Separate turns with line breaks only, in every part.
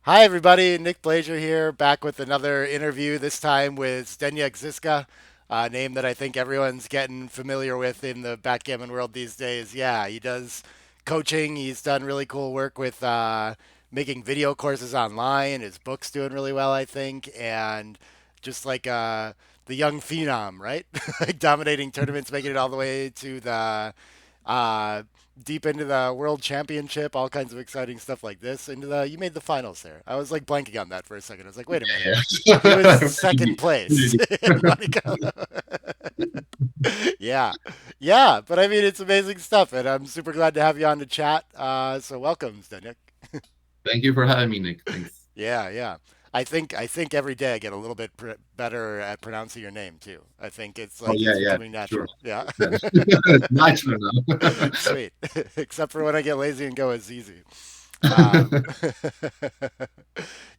Hi, everybody. Nick Blazer here, back with another interview, this time with Zdenek Zizka, a name that I think everyone's getting familiar with in the backgammon world these days. Yeah, he does coaching. He's done really cool work with making video courses online. His book's doing really well, I think. And just like the young phenom, right? Like dominating tournaments, making it all the way to the uh, deep into the world championship, all kinds of exciting stuff like this. Into the you made the finals there. I was like blanking on that for a second. I was like, wait a minute, he was
Yeah.
second place
Maybe.
in Monte Carlo. Yeah, yeah, but I mean, it's amazing stuff, and I'm super glad to have you on the chat. So welcome, Zdenek.
Thank you for having me, Nick. Thanks.
Yeah, yeah. I think every day I get a little bit better at pronouncing your name too. I think it's
Oh
like
yeah,
it's
yeah,
becoming
sure.
natural. Yeah.
Natural now.
Sweet. Except for when I get lazy and go as easy. Um,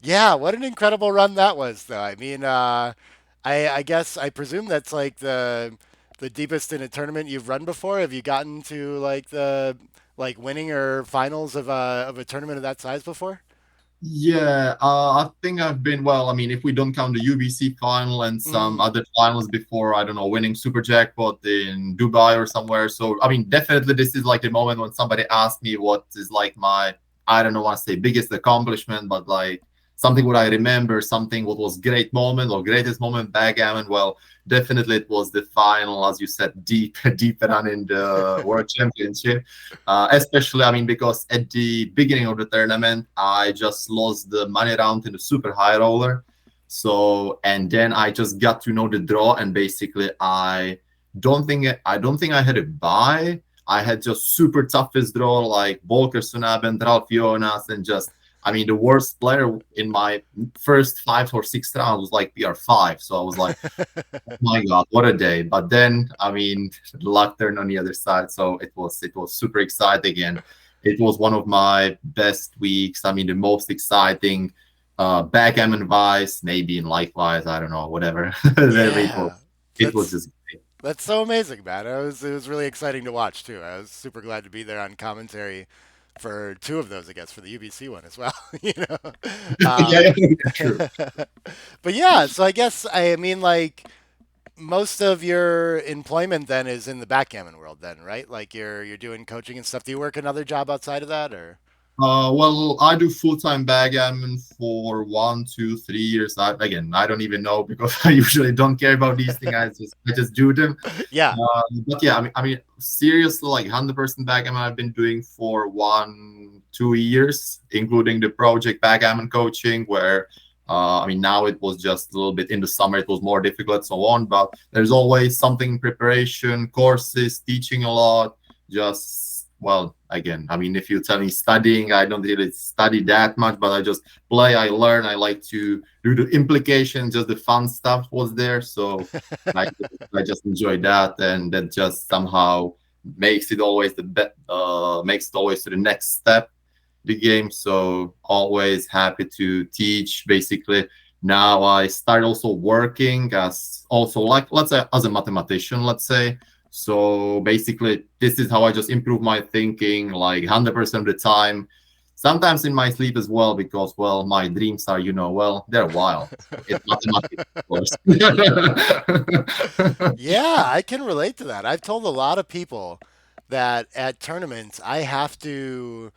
yeah, what an incredible run that was, though. I mean, I guess I presume that's like the deepest in a tournament you've run before. Have you gotten to like the like winning or finals of a tournament of that size before?
Yeah, I think I've been well. I mean, if we don't count the UBC final and some
Mm.
other finals before, I don't know, winning Super Jackpot in Dubai or somewhere. So, I mean, definitely this is like the moment when somebody asked me what is like my, I don't know, want to say biggest accomplishment, but like something what I remember, something what was great moment or greatest moment backgammon. Well, definitely it was the final, as you said, deep, deep run in the World Championship. Especially, I mean, because at the beginning of the tournament, I just lost the money round in the super high roller. So, and then I just got to know the draw, and basically, I don't think I had a buy. I had just super toughest draw like Volker Sunaben, Ralph Jonas, and just I mean the worst player in my first 5 or 6 rounds was like PR5. So I was like, my God, what a day. But then, I mean, luck turned on the other side. So it was super exciting. And it was one of my best weeks. I mean, the most exciting backgammon wise, maybe in life wise, I don't know, whatever. it was
Yeah,
it was
that's
just great.
that's so amazing, man. It was really exciting to watch too. I was super glad to be there on commentary for two of those, I guess, for the UBC one as well. You know,
Yeah,
um,
yeah, true.
but yeah. So I guess I mean like most of your employment then is in the backgammon world, then, right? Like you're doing coaching and stuff. Do you work another job outside of that, or?
Well, I do full-time backgammon for 1, 2, 3 years. I don't even know because I usually don't care about these things. I just do them.
Yeah.
But yeah, I mean, seriously, like 100% backgammon I've been doing for 1, 2 years, including the project backgammon coaching, where I mean, now it was just a little bit in the summer, it was more difficult, so on. But there's always something in preparation, courses, teaching a lot. Just well, again, I mean, if you tell me studying, I don't really study that much, but I just play, I learn, I like to do the implication, just the fun stuff was there. So I I just enjoy that, and that just somehow makes it always to the next step the game. So always happy to teach. Basically, now I start also working as also like let's say as a mathematician, let's say. So basically, this is how I just improve my thinking like 100% of the time. Sometimes in my sleep as well, because well, my dreams are, well, they're wild. So it's mathematics, of course.
Yeah, I can relate to that. I've told a lot of people that at tournaments I have to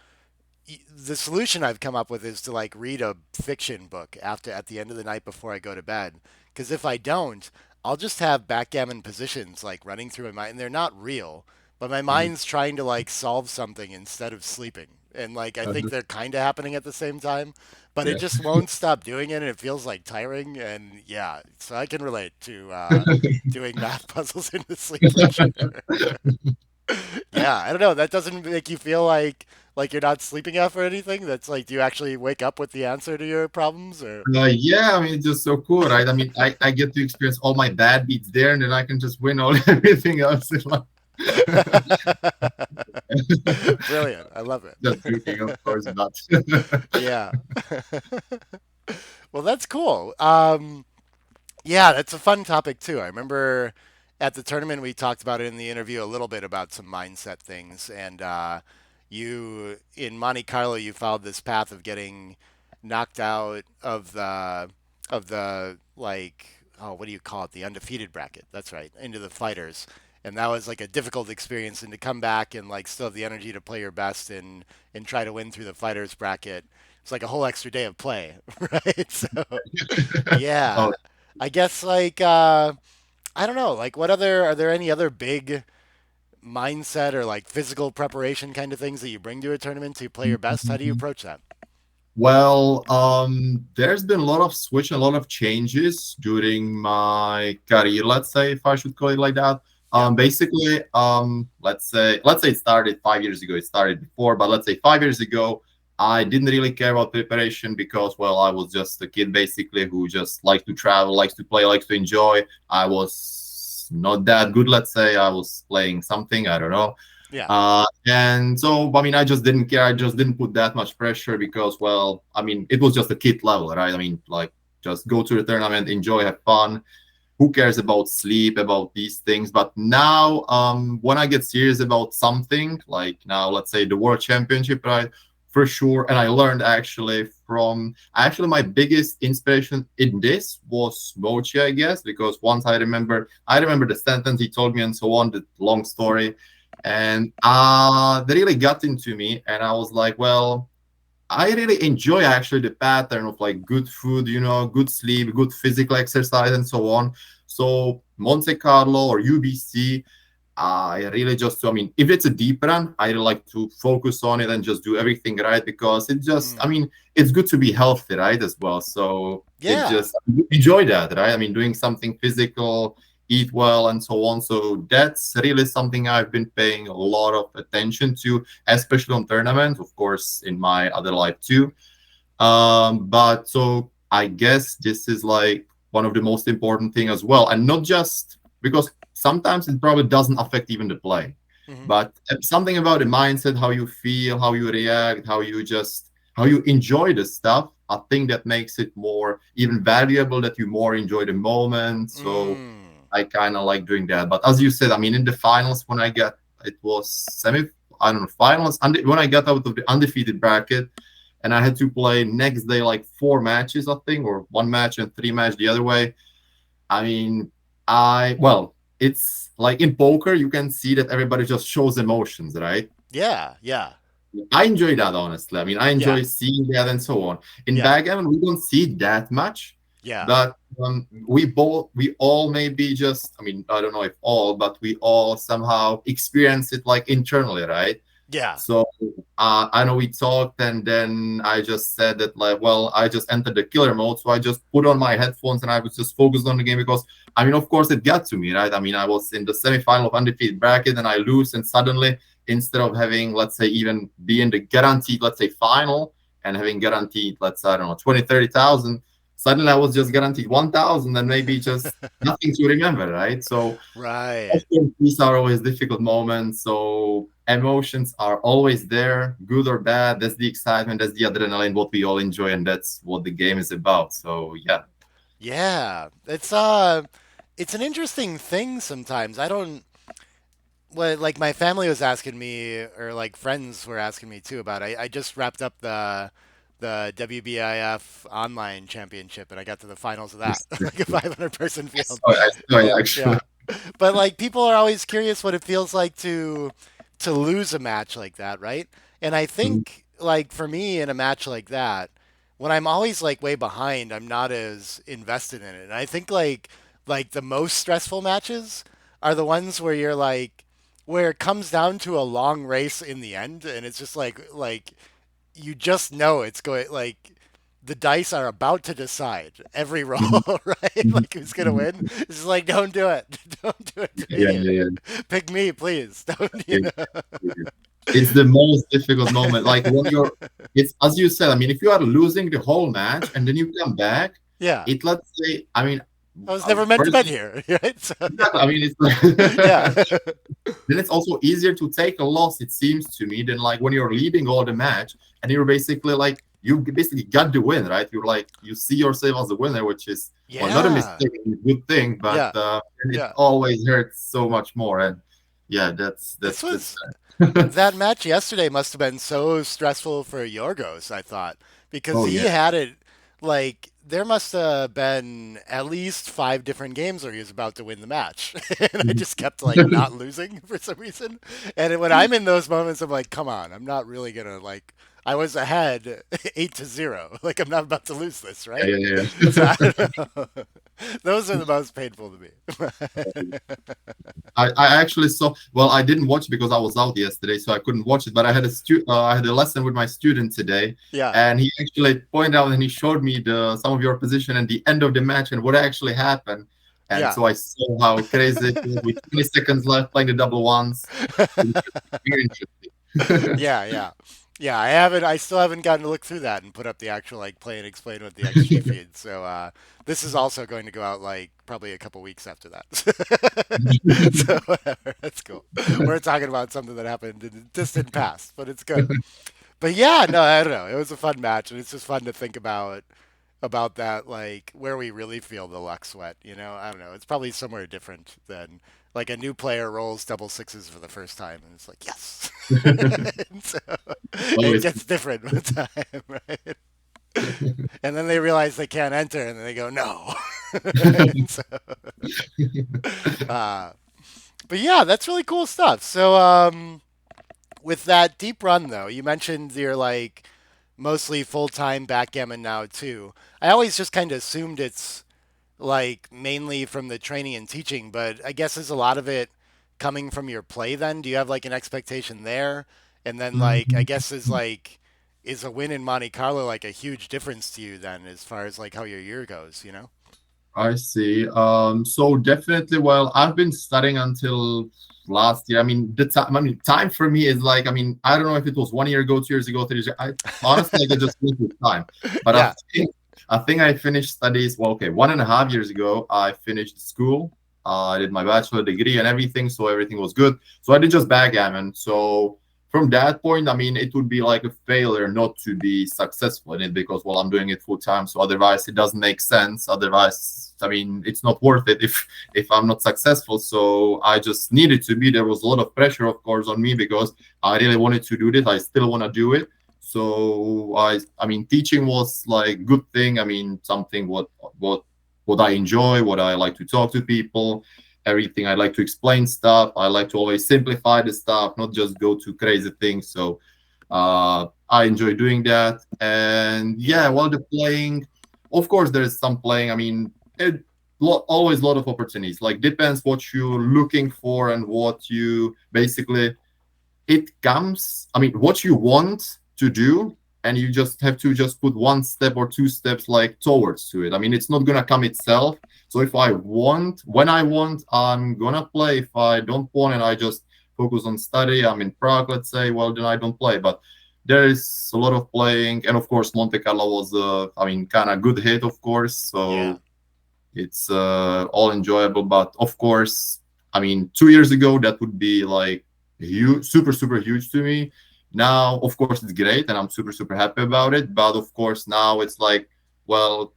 the solution I've come up with is to like read a fiction book after at the end of the night before I go to bed. Because if I don't, I'll just have backgammon positions like running through my mind, and they're not real, but my mind's trying to like solve something instead of sleeping. And like I think they're kind of happening at the same time, but it
Yeah.
just won't stop doing it, and it feels like tiring. And yeah, so I can relate to doing math puzzles in the sleep for sure. Yeah, I don't know. That doesn't make you feel like you're not sleeping enough or anything. That's like, do you actually wake up with the answer to your problems or?
Yeah, I mean, it's just so cool, right? I mean, I get to experience all my bad beats there, and then I can just win all everything else in life.
Brilliant. I love
Just joking, of
it.
course, but
Yeah. Well, that's cool. Yeah, that's a fun topic too. I remember at the tournament we talked about it in the interview a little bit about some mindset things, and you in Monte Carlo you followed this path of getting knocked out of the like, oh, what do you call it? The undefeated bracket. That's right, into the fighters. And that was like a difficult experience, and to come back and like still have the energy to play your best and try to win through the fighters bracket. It's like a whole extra day of play, right? So yeah,
Oh,
I guess like I don't know, like what other are there any other big mindset or like physical preparation kind of things that you bring to a tournament to play your best? How do you approach that?
well, there's been a lot of switch and a lot of changes during my career, let's say, if I should call it like that.
Yeah.
Basically, let's say it started 5 years ago. It started before, but let's say 5 years ago, I didn't really care about preparation because, well, I was just a kid basically who just likes to travel, likes to play, likes to enjoy. I was not that good, let's say. I was playing something, I don't know.
Yeah.
And so, I mean, I just didn't care. I just didn't put that much pressure because, well, I mean, it was just a kid level, right? I mean, like, just go to the tournament, enjoy, have fun. Who cares about sleep, about these things? But now, when I get serious about something, like now, let's say the World Championship, right? For sure. And I learned actually actually, my biggest inspiration in this was Mochi, I guess, because once I remember the sentence he told me and so on, the long story, and that really got into me, and I was like, well, I really enjoy actually the pattern of like good food, good sleep, good physical exercise, and so on. So Monte Carlo or UBC, I really just, I mean, if it's a deep run, I really like to focus on it and just do everything right because it just, I
Mm.
mean, it's good to be healthy, right, as well. So it
Yeah.
just enjoy that, right? I mean, doing something physical, eat well, and so on. So that's really something I've been paying a lot of attention to, especially on tournaments, of course, in my other life too. But so I guess this is like one of the most important thing as well, and not just because sometimes it probably doesn't affect even the play,
Hmm.
but something about the mindset, how you feel, how you react, how you enjoy the stuff. I think that makes it more even valuable that you more enjoy the moment. So
Mm.
I kind of like doing that. But as you said, I mean, in the finals when it was I don't know, finals, and when I got out of the undefeated bracket and I had to play next day like 4 matches, I think, or one match and 3 match the other way. I mean, well, it's like in poker, you can see that everybody just shows emotions, right?
Yeah. Yeah.
I enjoy that honestly. I mean, I
Yeah.
enjoy seeing that and so on. In
Yeah.
backgammon, we don't see that much,
Yeah.
but we all maybe just, I mean, I don't know if all, but we all somehow experience it like internally, right?
Yeah.
So I know we talked, and then I just said that like, well, I just entered the killer mode, so I just put on my headphones and I was just focused on the game because I mean, of course, it got to me, right? I mean, I was in the semifinal of undefeated bracket and I lose, and suddenly instead of having, let's say, even be in the guaranteed, let's say, final and having guaranteed, let's say, I don't know, 20, 30,000, suddenly I was just guaranteed 1,000 and maybe just nothing to remember, right? So of
Right.
course, these are always difficult moments. So emotions are always there, good or bad. That's the excitement, that's the adrenaline, what we all enjoy, and that's what the game is about. So yeah.
Yeah. It's an interesting thing sometimes. I don't what like my family was asking me or like friends were asking me too about I just wrapped up the WBIF online championship and I got to the finals of that like a 500 person field.
I saw it
And
actually.
yeah. But like people are always curious what it feels like to lose a match like that, right? And I think like for me in a match like that, when I'm always like way behind, I'm not as invested in it. And I think like the most stressful matches are the ones where you're like where it comes down to a long race in the end and it's just like you just know it's going like the dice are about to decide every roll,
Mhm,
right?
mhm,
Like who's gonna
mhm.
win? It's just like don't do it, don't do it to
Yeah,
me.
yeah, yeah.
Pick me, please. Don't you
Yeah,
know?
yeah. It's the most difficult moment. Like when it's as you said. I mean, if you are losing the whole match and then you come back,
Yeah,
let's say, I mean,
I was never meant to be
personally,
here, right? So
exactly, I mean, it's
yeah,
like, then it's also easier to take a loss, it seems to me, than like when you're leading all the match and you're basically like you basically got the win, right? You're like you see yourself as the winner, which is well not a
yeah,
mistake, a good thing, but
yeah,
it
yeah.
always hurts so much more. And yeah,
This
that's
was
sad.
that match yesterday must have been so stressful for Yorgos, I thought. because
Oh
he
yeah.
had it like there must have been at least five different games where he was about to win the match, and I just kept like not losing for some reason. And when I'm in those moments, I'm like, come on, I'm not really gonna like. I was ahead 8-0. Like I'm not about to lose this,
Yeah,
right?
yeah,
So I
yeah.
don't know. Those are the most painful to me.
I actually saw. Well, I didn't watch it because I was out yesterday, so I couldn't watch it. But I had a lesson with my student today,
Yeah,
and he actually pointed out and he showed me the some of your position at the end of the match and what actually happened. And
yeah.
so I saw how crazy it was with 20 seconds left playing the double ones. It was very interesting.
Yeah, yeah. Yeah, I haven't I still haven't gotten to look through that and put up the actual like play and explain with the XG feed. So this is also going to go out like probably a couple weeks after that. So whatever, that's cool. We're talking about something that happened in the distant past, but it's good. But yeah, no, I don't know. It was a fun match and it's just fun to think about that, like where we really feel the luck sweat. I don't know. It's probably somewhere different than like a new player rolls double sixes for the first time, and it's like yes, and so it
Always.
gets different with time, right? And then they realize they can't enter, and then they go no. And so, uh, but yeah, that's really cool stuff. So with that deep run though, you mentioned you're like mostly full time backgammon now too. I always just kind of assumed it's like mainly from the training and teaching, but I guess is a lot of it coming from your play then? Do you have like an expectation there? And then like I
Mhm.
guess is a win in Monte Carlo like a huge difference to you then as far as like how your year goes?
I see. So definitely, well, I've been studying until last year. I mean, the time, I mean, time for me is like, I mean, I don't know if it was 1 year ago, 2 years ago, 3 years ago. I honestly, I get just lose with time. But
Yeah.
I think I finished studies. Well, okay, 1.5 years ago, I finished school. I did my bachelor degree and everything, so everything was good. So I did just backgammon. So from that point, I mean, it would be like a failure not to be successful in it because, well, I'm doing it full time. So otherwise, it doesn't make sense. Otherwise, I mean, it's not worth it if I'm not successful. So I just needed to be. There was a lot of pressure, of course, on me because I really wanted to do this. I still want to do it. So I mean, teaching was like good thing. I mean, something what I enjoy, what I like to talk to people everything. I like to explain stuff. I like to always simplify the stuff, not just go to crazy things. So I enjoy doing that. And yeah,
Yeah.
while the playing, of course, there's some playing. I mean, always a lot of opportunities. Like depends what you're looking for and what you basically it comes. I mean, what you want to do, and you just have to just put one step or two steps like towards to it. I mean, it's not gonna come itself. So if I want, when I want, I'm gonna play. If I don't want, and I just focus on study, I'm in Prague, let's say, well, then I don't play. But there is a lot of playing, and of course, Monte Carlo was, I mean, kind of good hit, of course.
Yeah.
So it's all enjoyable, but of course, I mean, 2 years ago that would be like huge, super, super huge to me. Now, of course, it's great, and I'm super, super happy about it. But of course, now it's like, well,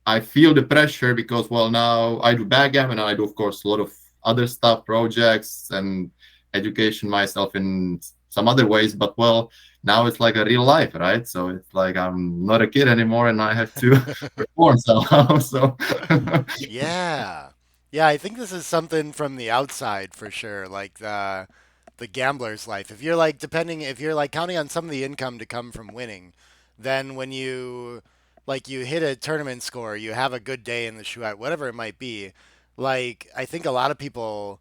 I feel the pressure because, well, now I do backgammon and I do, of course, a lot of other stuff, projects, and education myself in some other ways. But, well, now it's like a real life, right? So it's like I'm not a kid anymore and I have to perform somehow. So,
Yeah. Yeah, I think this is something from the outside for sure, like the gambler's life. If you're like counting on some of the income to come from winning, then when you hit a tournament score, you have a good day in the chouette, whatever it might be. Like I think a lot of people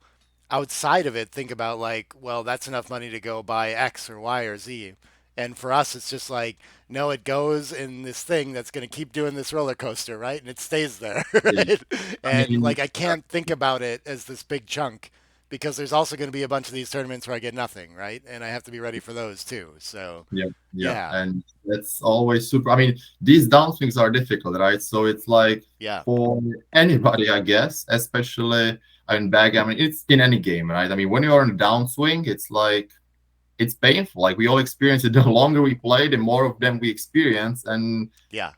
outside of it think about like, well, that's enough money to go buy X or Y or Z. And for us, it's just like, no, it goes in this thing that's going to keep doing this roller coaster, right? And it stays there,
yeah.
right?
I
And
mean,
like, I can't think about it as this big chunk because there's also going to be a bunch of these tournaments where I get nothing, right? And I have to be ready for those too. So,
yeah, yeah,
yeah,
and that's always super. I mean, these downswings are difficult, right? So it's like
yeah,
for anybody, I guess, especially in backgammon, it's in any game, right? I mean, when you're in a downswing, it's like it's painful. Like we all experience it. The longer we play, the more of them we experience, and
yeah,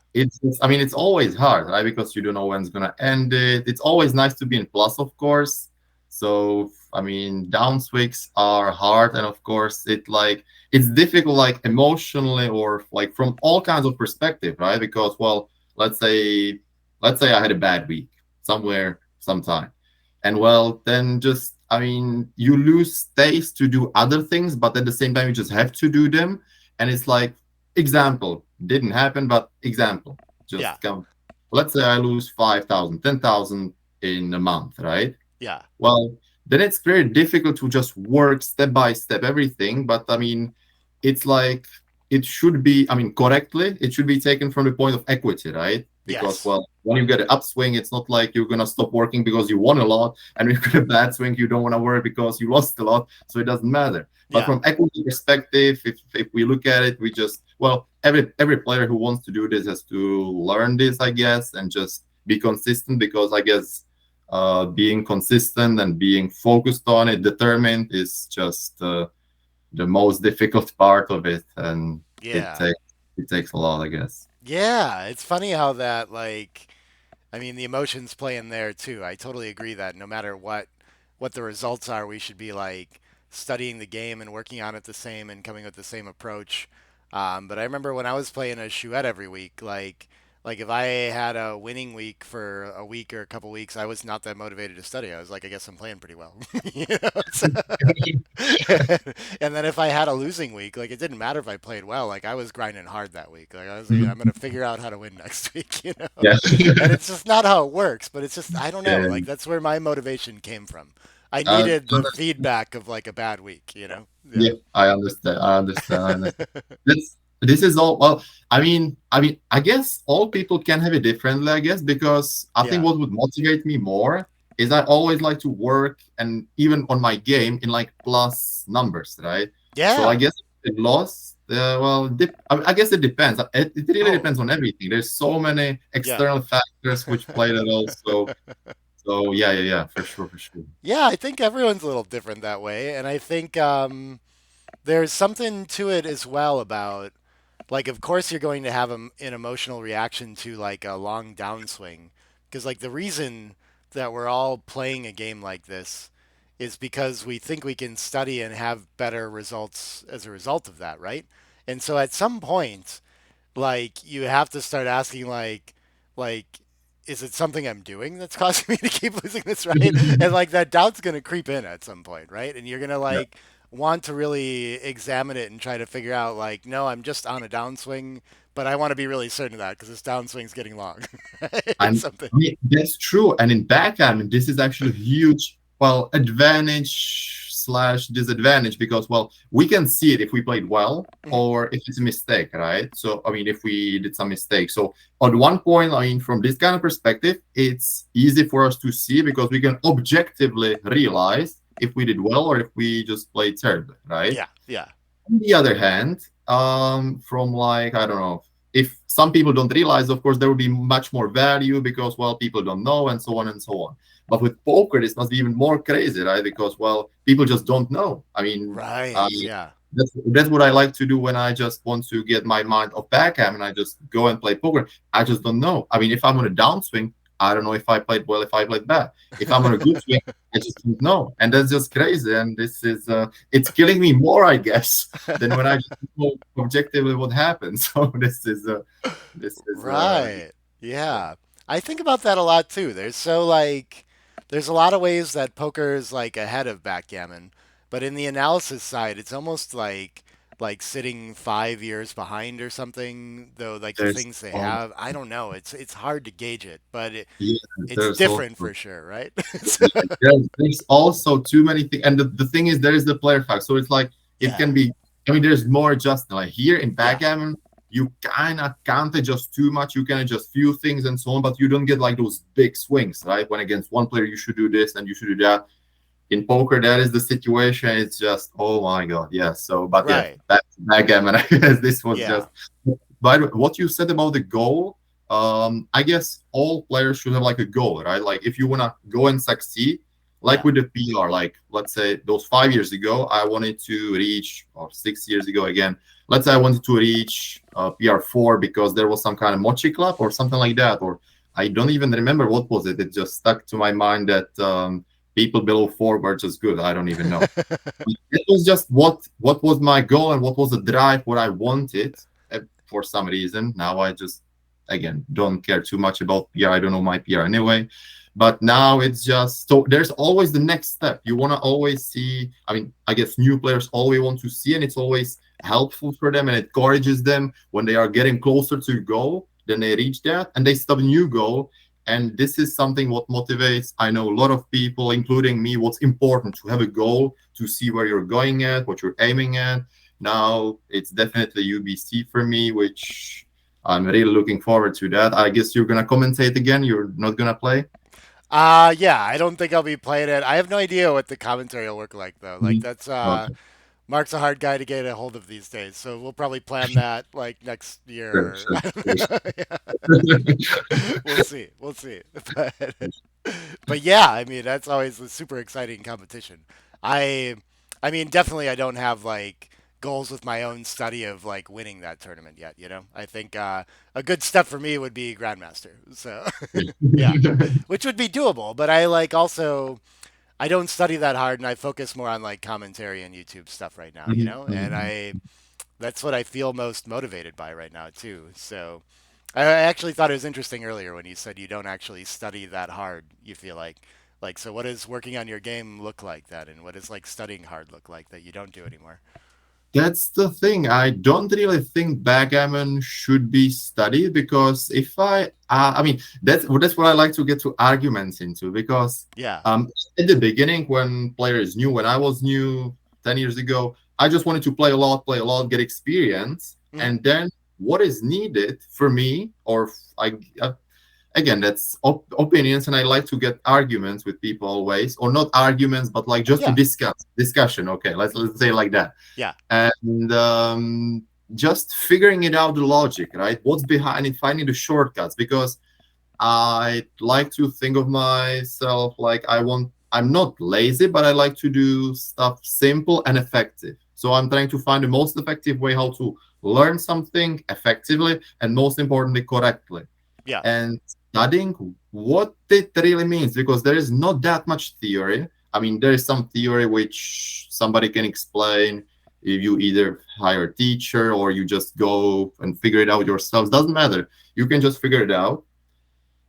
I mean, it's always hard, right? Because you don't know when it's gonna end it. It's always nice to be in plus, of course. So I mean, downswings are hard, and of course, it's difficult, like emotionally or like from all kinds of perspective, right? Because, well, let's say, let's say I had a bad week somewhere, sometime, and well, then just, I mean, you lose space to do other things, but at the same time, you just have to do them, and it's like, example, didn't happen, but example,
Yeah.
just come. Let's say I lose 5,000, 10,000 in a month, right?
Yeah.
Well, then it's very difficult to just work step by step everything. But I mean, it's like it should be, I mean, correctly, it should be taken from the point of equity, right? Because,
Yes.
well, when you get an upswing, it's not like you're going to stop working because you won a lot. And when you get a bad swing, you don't want to work because you lost a lot. So it doesn't matter. But
Yeah.
from equity perspective, if we look at it, we just, well, every player who wants to do this has to learn this, I guess, and just be consistent because I guess being consistent and being focused on it, determined, is just the most difficult part of it, and it
Yeah.
takes it takes a lot, I guess.
Yeah. It's funny how that, like, I mean, the emotions play in there too. I totally agree that no matter what the results are, we should be like studying the game and working on it the same and coming with the same approach. But I remember when I was playing a chouette every week, like if I had a winning week for a week or a couple weeks, I was not that motivated to study. I was like, I guess I'm playing pretty well, you know. And then if I had a losing week, like it didn't matter if I played well. Like I was grinding hard that week. Like I was like, I'm
Mhm.
gonna figure out how to win next week, you know.
Yeah.
And it's just not how it works, but it's just I don't know.
Yeah.
Like that's where my motivation came from. I
Uh,
needed the feedback of like a bad week, you know? Yeah.
yeah, I understand. I understand. I understand. This is all. Well, I guess all people can have it differently. I guess because I think
Yeah.
what would motivate me more is I always like to work and even on my game in like plus numbers, right? So I
Yeah.
guess it lost. Well, I guess it depends. It really
Oh,
depends on everything. There's so many
yeah.
external factors which play that also. So yeah, yeah, yeah, for sure, for sure.
Yeah, I think everyone's a little different that way, and I think there's something to it as well about like of course you're going to have an emotional reaction to like a long downswing because like the reason that we're all playing a game like this is because we think we can study and have better results as a result of that, right? And so at some point like you have to start asking like is it something I'm doing that's causing me to keep losing this, right? And like that doubt's going to creep in at some point, right? And you're going to
Yeah.
like want to really examine it and try to figure out like no, I'm just on a downswing, but I want to be really certain of that because this downswing's getting long. It's
And
something.
I mean, that's true. And in backgammon, this is actually a huge, well, advantage slash disadvantage because, well, we can see it if we played well
Mhm.
or if it's a mistake, right? So, I mean, if we did some mistake. So, at one point, I mean, from this kind of perspective, it's easy for us to see because we can objectively realize if we did well or if we just played terribly, right?
Yeah, yeah,
On the other hand, from like, I don't know, if some people don't realize, of course, there will be much more value because, well, people don't know and so on and so on. But with poker, this must be even more crazy, right? Because, well, people just don't know. I mean,
right, yeah,
that's what I like to do when I just want to get my mind off backgammon. I just go and play poker. I just don't know. I mean, if I'm on a downswing, I don't know if I played well, if I played bad. If I'm on a good swing, I just don't know. And that's just crazy. And this is, it's killing me more, I guess, than when I just know objectively what happened. So this is,
right,
yeah,
yeah. I think about that a lot too. There's a lot of ways that poker is like ahead of backgammon, but in the analysis side, it's almost like sitting 5 years behind or something. Though like the
there's,
things they have, I don't know. It's hard to gauge it, but
yeah,
it's
there's also,
different for sure, right?
yeah, there's also too many things. And the thing is, there is the player fact. So it's like, it
Yeah,
can be, I mean, there's more just like here in
yeah,
backgammon, you kind of can't adjust too much. You can adjust few things and so on, but you don't get like those big swings, right? When against one player, you should do this and you should do that. In poker, that is the situation. It's just, oh my God. Yeah. So, but yeah,
right.
backgammon, I guess this was
Yeah,
just, by the way, what you said about the goal, I guess all players should have like a goal, right? Like if you want to go and succeed, like
yeah,
with the PR, like let's say those 5 years ago, I wanted to reach, or 6 years ago again, let's say I wanted to reach PR4 because there was some kind of mochi club or something like that, or I don't even remember what was it. It just stuck to my mind that people below 4 were just good. I don't even know. It was just what was my goal and what was the drive, what I wanted for some reason. Now I just again don't care too much about PR. I don't know my PR anyway. But now it's just so there's always the next step. You want to always see. I mean, I guess new players always want to see, and it's always helpful for them and it encourages them when they are getting closer to goal. Then they reach that and they stop a new goal, and this is something what motivates, I know, a lot of people, including me, what's important to have a goal, to see where you're going at, what you're aiming at. Now it's definitely UBC for me, which I'm really looking forward to that. I guess you're gonna commentate again. You're not gonna play.
Yeah, I don't think I'll be playing it. I have no idea what the commentary will look like though. Like
Mhm.
that's
Okay.
Mark's a hard guy to get a hold of these days, so we'll probably plan that like next
Sure,
year.
sure,
I don't
sure,
know.
sure.
Yeah. We'll see. We'll see. But yeah, I mean that's always a super exciting competition. I I mean definitely I don't have like goals with my own study of like winning that tournament yet, you know? I think a good step for me would be Grandmaster. So yeah, which would be doable, but I like also I don't study that hard and I focus more on like commentary and YouTube stuff right now, you
Mhm,
know? And
mhm.
I that's what I feel most motivated by right now too. So I actually thought it was interesting earlier when you said you don't actually study that hard, you feel like so what does working on your game look like then and what does like studying hard look like that you don't do anymore?
That's the thing. I don't really think backgammon should be studied because if I mean, that's what I like to get to arguments into because
Yeah.
at the beginning when players knew, when I was new 10 years ago, I just wanted to play a lot, get experience,
Hmm.
and then what is needed for me, or I again that's opinions, and I like to get arguments with people always, or not arguments, but like just to
Yeah.
discussion. Okay, let's say it like that
Yeah.
and just figuring it out the logic, right? What's behind it, finding the shortcuts. Because I like to think of myself like I'm not lazy, but I like to do stuff simple and effective. So I'm trying to find the most effective way how to learn something effectively and most importantly correctly,
Yeah.
and studying what it really means because there is not that much theory. I mean, there is some theory which somebody can explain if you either hire a teacher or you just go and figure it out yourselves. Doesn't matter. You can just figure it out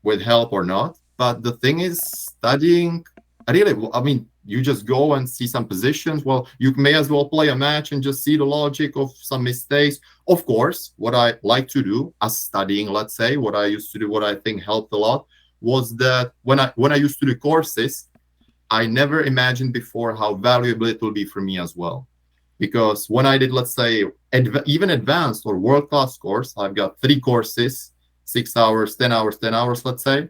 with help or not. But the thing is, studying, really, I mean, you just go and see some positions. Well, you may as well play a match and just see the logic of some mistakes. Of course, what I like to do as studying, let's say, what I used to do, what I think helped a lot, was that when I used to do courses, I never imagined before how valuable it will be for me as well. Because when I did, let's say, even advanced or world class course, I've got 3 courses, 6 hours, 10 hours, 10 hours, let's say,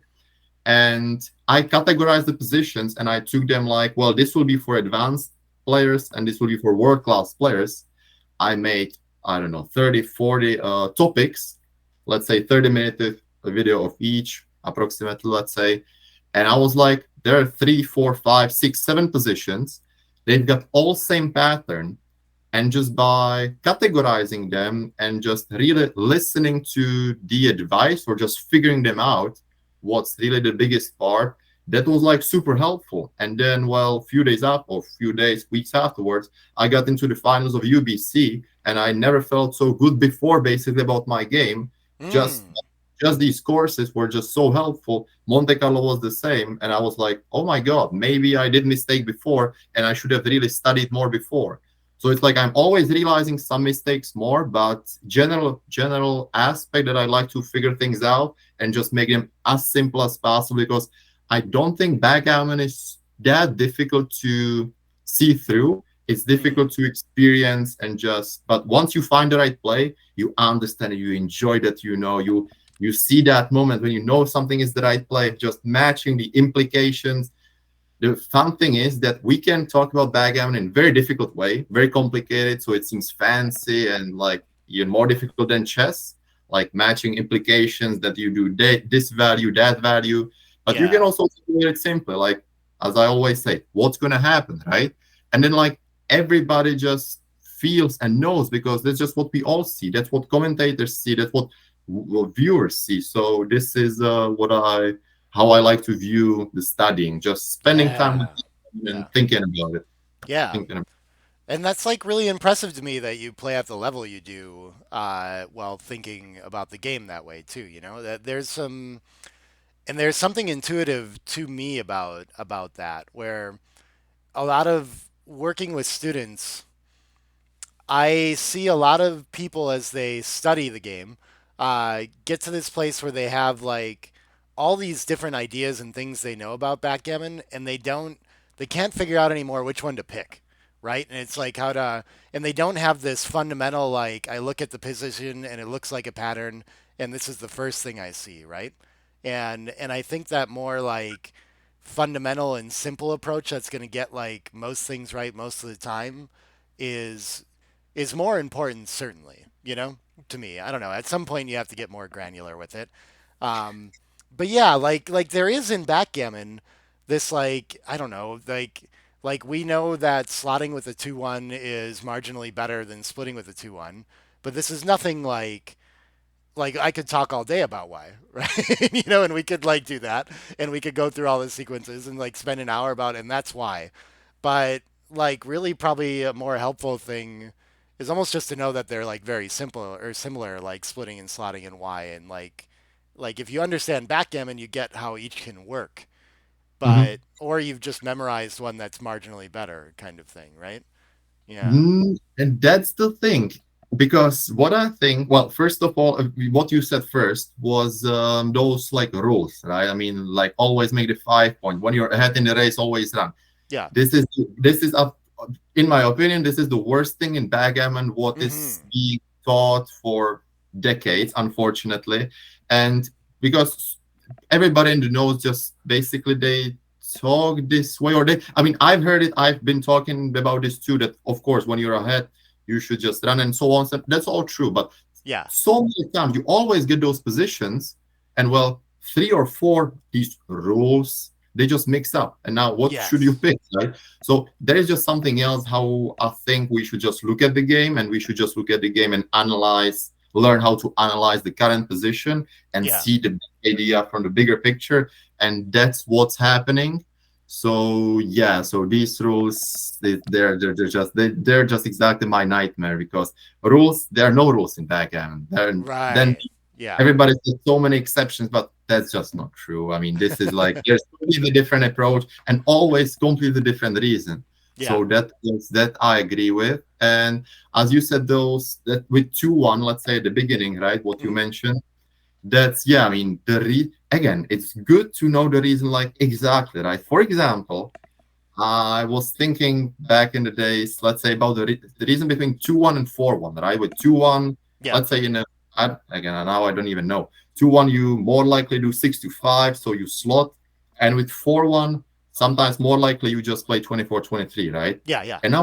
and I categorized the positions and I took them like, well, this will be for advanced players and this will be for world class players. I made, I don't know, 30, 40 topics, let's say 30-minute video of each, approximately, let's say. And I was like, there are 3, 4, 5, 6, 7 positions. They've got all same pattern, and just by categorizing them and just really listening to the advice or just figuring them out, what's really the biggest part, that was like super helpful. And then, well, a few days up or few days, weeks afterwards, I got into the finals of UBC, and I never felt so good before, basically, about my game. just
Mm.
just these courses were just so helpful. Monte Carlo was the same, and I was like, oh my god, maybe I did mistake before and I should have really studied more before. So it's like I'm always realizing some mistakes more, but general aspect that I like to figure things out and just make them as simple as possible because I don't think backgammon is that difficult to see through. It's
Mm.
difficult to experience and just, but once you find the right play, you understand it, you enjoy that, you see that moment when you know something is the right play, just matching the implications. The fun thing is that we can talk about backgammon in a very difficult way, very complicated, so it seems fancy and like even more difficult than chess, like matching implications that you do this value, that value. But you can
Yeah.
also do it simply, like as I always say, what's gonna happen, right? And then like everybody just feels and knows because that's just what we all see. That's what commentators see. That's what viewers see. So this is what I how I like to view the studying, just spending time with
Yeah.
it
Yeah.
and thinking about it.
Yeah.
Thinking about
And that's like really impressive to me that you play at the level you do while thinking about the game that way too. You know that there's something intuitive to me about that where a lot of working with students I see a lot of people as they study the game get to this place where they have like all these different ideas and things they know about backgammon, and they can't figure out anymore which one to pick, right? And it's like and they don't have this fundamental like I look at the position and it looks like a pattern, and this is the first thing I see, right? And I think that more like fundamental and simple approach that's going to get like most things right most of the time is is more important, certainly, you know, to me. I don't know. At some point, you have to get more granular with it. Um, but yeah, like there is in backgammon this like I don't know like we know that slotting with a 2-1 is marginally better than splitting with a 2-1, but this is nothing like I could talk all day about why, right? You know, and we could like do that, and we could go through all the sequences and like spend an hour about it, and that's why. But like, really, probably a more helpful thing is almost just to know that they're like very simple or similar, like splitting and slotting and why, and like if you understand backgammon, you get how each can work.
it.
But or you've just memorized one that's marginally better, kind of thing, right? Yeah.
And that's the thing. Because what I think, well, first of all, what you said first was those like rules, right? I mean, like always make the 5 point. When you're ahead in the race, always run.
Yeah.
This is up, in my opinion, this is the worst thing in backgammon. What is
Mm-hmm.
being taught for decades, unfortunately, and because everybody in the knows just basically they talk this way or they I mean I've heard it, I've been talking about this too, that of course when you're ahead you should just run and so on. So that's all true, but
Yeah.
so many times you always get those positions, and well, three or four these rules they just mix up, and now what should you
Yes.
pick, right? So there is just something else how I think we should just look at the game, and we should just look at the game and analyze, learn how to analyze the current position and
Yeah.
see the big idea from the bigger picture, and that's what's happening. So yeah, so these rules they're just exactly my nightmare, because rules, there are no rules in backgammon. Then
Right. Yeah.
everybody says so many exceptions, but that's just not true. I mean, this is like there's completely different approach and always completely different reason.
Yeah.
So that I agree with. And as you said, those that with 2-1, let's say at the beginning, right? What you
Mm.
mentioned, that's yeah. I mean, again, it's good to know the reason, like exactly, right? For example, I was thinking back in the days, let's say about the reason between 2-1 and 4-1, right? With 2-1,
Yeah.
let's say again, now I don't even know. 2-1, you more likely do 6 to 5, so you slot. And with 4-1, sometimes more likely you just play 24-23, right?
Yeah. Yeah.
And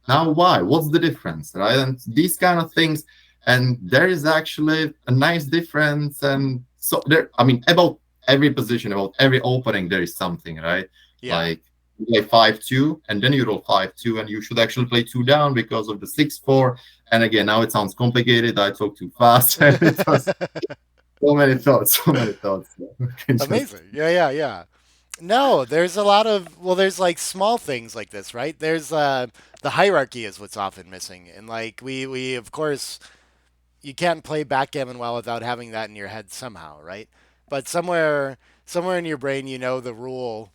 now why? What's the difference, right? And these kind of things. And there is actually a nice difference. And so there, I mean, about every position, about every opening, there is something, right?
Yeah.
Like you play 5-2, and then you roll 5-2, and you should actually play two down because of the 6-4. And again, now it sounds complicated. I talk too fast, and it was so many thoughts, so many thoughts. I can just
Amazing. Yeah, yeah, yeah. No, there's a lot of there's like small things like this, right? There's the hierarchy is what's often missing. And like we of course you can't play backgammon well without having that in your head somehow, right? But somewhere in your brain you know the rule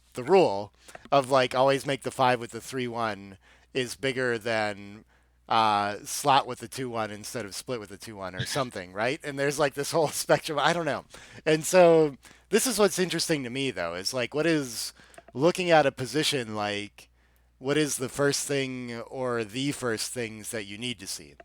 of like always make the 5 with the 3-1 is bigger than slot with the 2-1 instead of split with the 2-1 or something, right? And there's like this whole spectrum. I don't know. And so this is what's interesting to me though, is like what is looking at a position like what is the first thing or the first things that you need to see?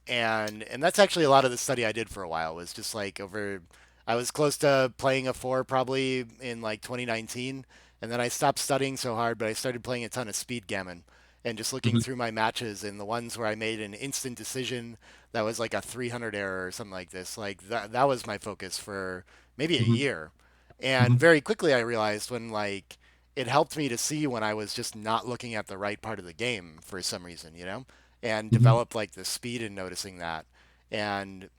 And that's actually a lot of the study I did for a while was just like over I was close to playing a 4 probably in like 2019, and then I stopped studying so hard, but I started playing a ton of speed gammon and just looking
Mhm,
through my matches and the ones where I made an instant decision that was like a 300 error or something like this. Like that was my focus for maybe a
mhm,
year. And
mhm,
very quickly I realized when like it helped me to see when I was just not looking at the right part of the game for some reason, you know? And
mhm,
develop like the speed in noticing that. And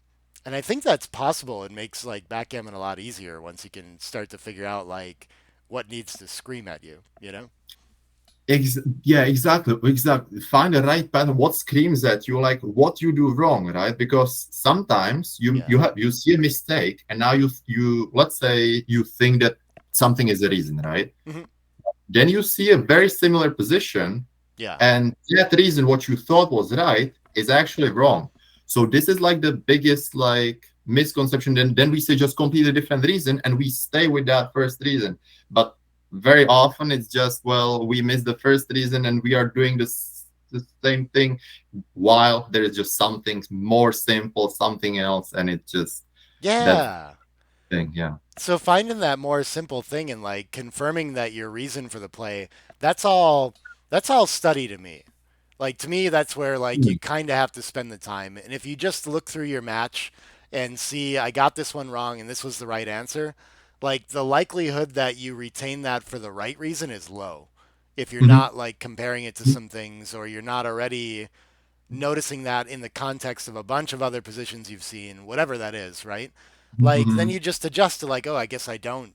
And I think that's possible. It makes like backgammon a lot easier once you can start to figure out like what needs to scream at you, you know?
Yeah, exactly, exactly. Find the right pattern. What screams at you, like what you do wrong, right? Because sometimes
Yeah.
you see a mistake, and now you let's say you think that something is the reason, right?
Hmm.
Then you see a very similar position,
Yeah.
and that reason, what you thought was right, is actually wrong. So this is like the biggest like misconception. Then we say just completely different reason, and we stay with that first reason. But very often it's just, well, we missed the first reason, and we are doing the same thing while there is just something more simple, something else, and it just that
Yeah.
thing. Yeah.
So finding that more simple thing and like confirming that your reason for the play, that's all that's all study to me. Like to me that's where like you
Mhm.
kind of have to spend the time. And if you just look through your match and see I got this one wrong and this was the right answer, like the likelihood that you retain that for the right reason is low. If you're
Mhm.
not like comparing it to some things or you're not already noticing that in the context of a bunch of other positions you've seen, whatever that is, right? Like then
Mhm.
you just adjust to like, oh, I guess I don't,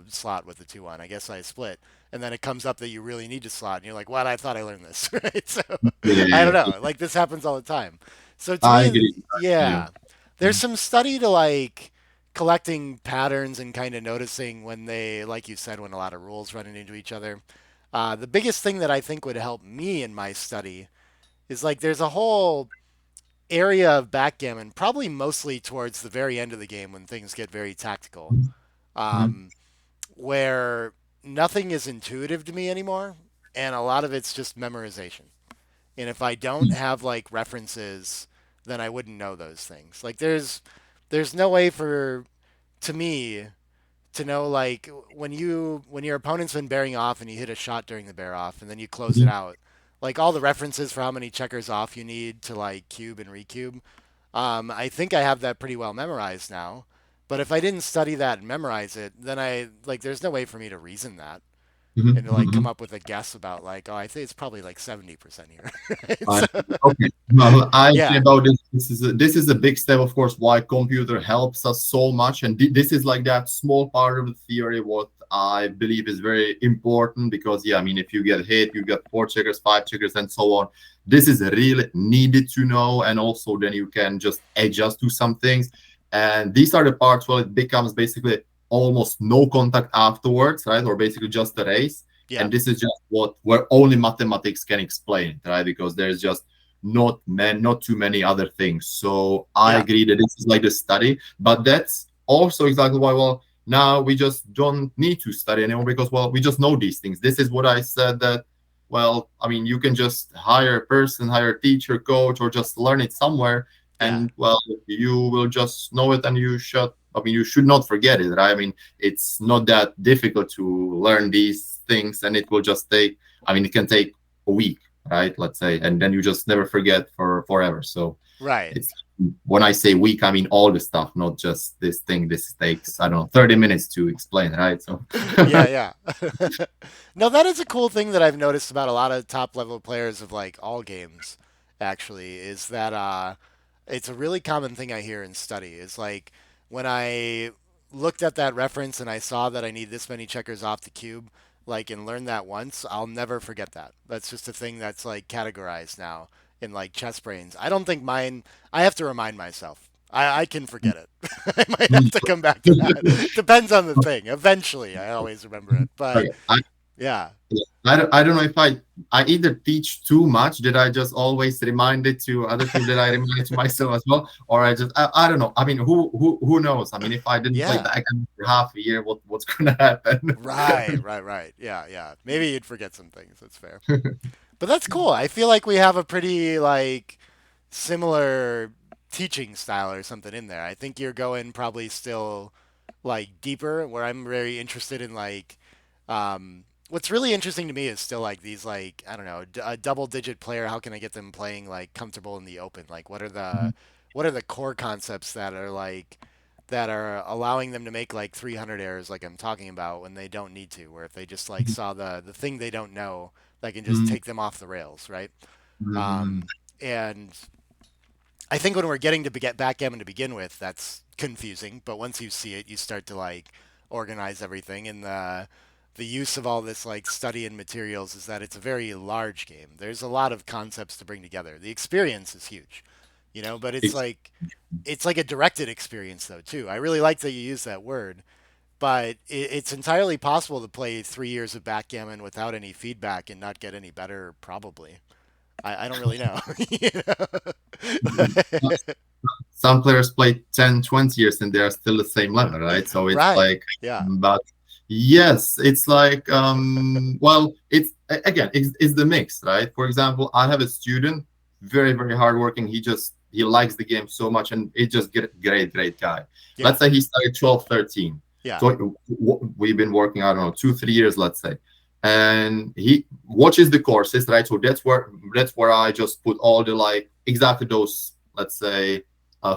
slot with the 2-1. I guess I split. And then it comes up that you really need to slot and you're like, "What? I thought I learned this." Right? So
Yeah,
I
yeah,
don't know.
yeah.
Like this happens all the time. So to
I
me,
agree. Yeah.
yeah. There's some study to like collecting patterns and kind of noticing when they, like you said, when a lot of rules run into each other. The biggest thing that I think would help me in my study is like there's a whole area of backgammon, probably mostly towards the very end of the game when things get very tactical,
Mhm.
um, where nothing is intuitive to me anymore, and a lot of it's just memorization. And if I don't have like references, then I wouldn't know those things. Like there's no way for to me to know like when your opponent's been bearing off and you hit a shot during the bear off and then you close it
Mhm.
out, like all the references for how many checkers off you need to like cube and recube. I think I have that pretty well memorized now. But if I didn't study that and memorize it, then I like there's no way for me to reason that and
Mhm.
to like come
Mhm.
up with a guess about like, oh, I think it's probably like 70% here. Right?
I
So,
okay. Well, I agree
yeah,
about this. This is a big step, of course, why computer helps us so much. And this is like that small part of the theory, what I believe is very important because, yeah, I mean, if you get hit, you get four checkers, five checkers, and so on. This is really needed to know. And also, then you can just adjust to some things. And these are the parts where it becomes basically almost no contact afterwards, right? Or basically just a race.
yeah,
And this is just what where only mathematics can explain, right? Because there's just not too many other things. So I
yeah,
agree that this is like the study, but that's also exactly why, well, now we just don't need to study anymore because, well, we just know these things. This is what I said, that, well, I mean, you can just hire a person, hire a teacher, coach, or just learn it somewhere,
yeah,
and, well, you will just know it, and you should not forget it, right? I mean, it's not that difficult to learn these things, and it will just take, I mean, it can take a week, right? Let's say, and then you just never forget for forever. So
right.
it's, when I say week, I mean all the stuff, not just this thing. This takes, I don't know, 30 minutes to explain, right? So
Yeah, yeah. No, that is a cool thing that I've noticed about a lot of top level players of like all games, actually, is that it's a really common thing I hear in study. Is like when I looked at that reference and I saw that I need this many checkers off the cube, like and learned that once, I'll never forget that. That's just a thing that's like categorized now in like chess brains. I don't think mine I have to remind myself. I can forget it. I might have to come back to that. Depends on the thing. Eventually, I always remember it. But
okay.
yeah,
I don't know if I either teach too much that I just always remind it to other people, that I remind it to myself as well, or I don't know. I mean, who knows? I mean, if I didn't play
yeah.
backgammon for half a year, what's gonna happen?
Right, right, right. Yeah, yeah. Maybe you'd forget some things. That's fair. But that's cool. I feel like we have a pretty like similar teaching style or something in there. I think you're going probably still like deeper where I'm very interested in like what's really interesting to me is still like these like I don't know, a double digit player, how can I get them playing like comfortable in the open? Like what are the core concepts that are like that are allowing them to make like 300 errors like I'm talking about when they don't need to, where if they just like saw the thing they don't know, that can just take them off the rails, right? Um, and I think when we're getting to get backgammon to begin with, that's confusing. But once you see it, you start to like organize everything. And the use of all this like study and materials is that it's a very large game. There's a lot of concepts to bring together. The experience is huge, you know, but
It's
it's like a directed experience though too. I really like that you use that word, but it's entirely possible to play 3 years of backgammon without any feedback and not get any better. Probably, I don't really know. You know?
some players play 10, 20 years and they are still the same level, right? So it's
Right.
like,
Yeah.
but yes, it's like, well, again, it's the mix, right? For example, I have a student, very, very hardworking. He likes the game so much and it just great guy.
Yeah.
Let's say he started 12, 13.
Yeah.
So we've been working, I don't know, 2, 3 years, let's say. And he watches the courses, right? So that's where I just put all the like exactly those, let's say,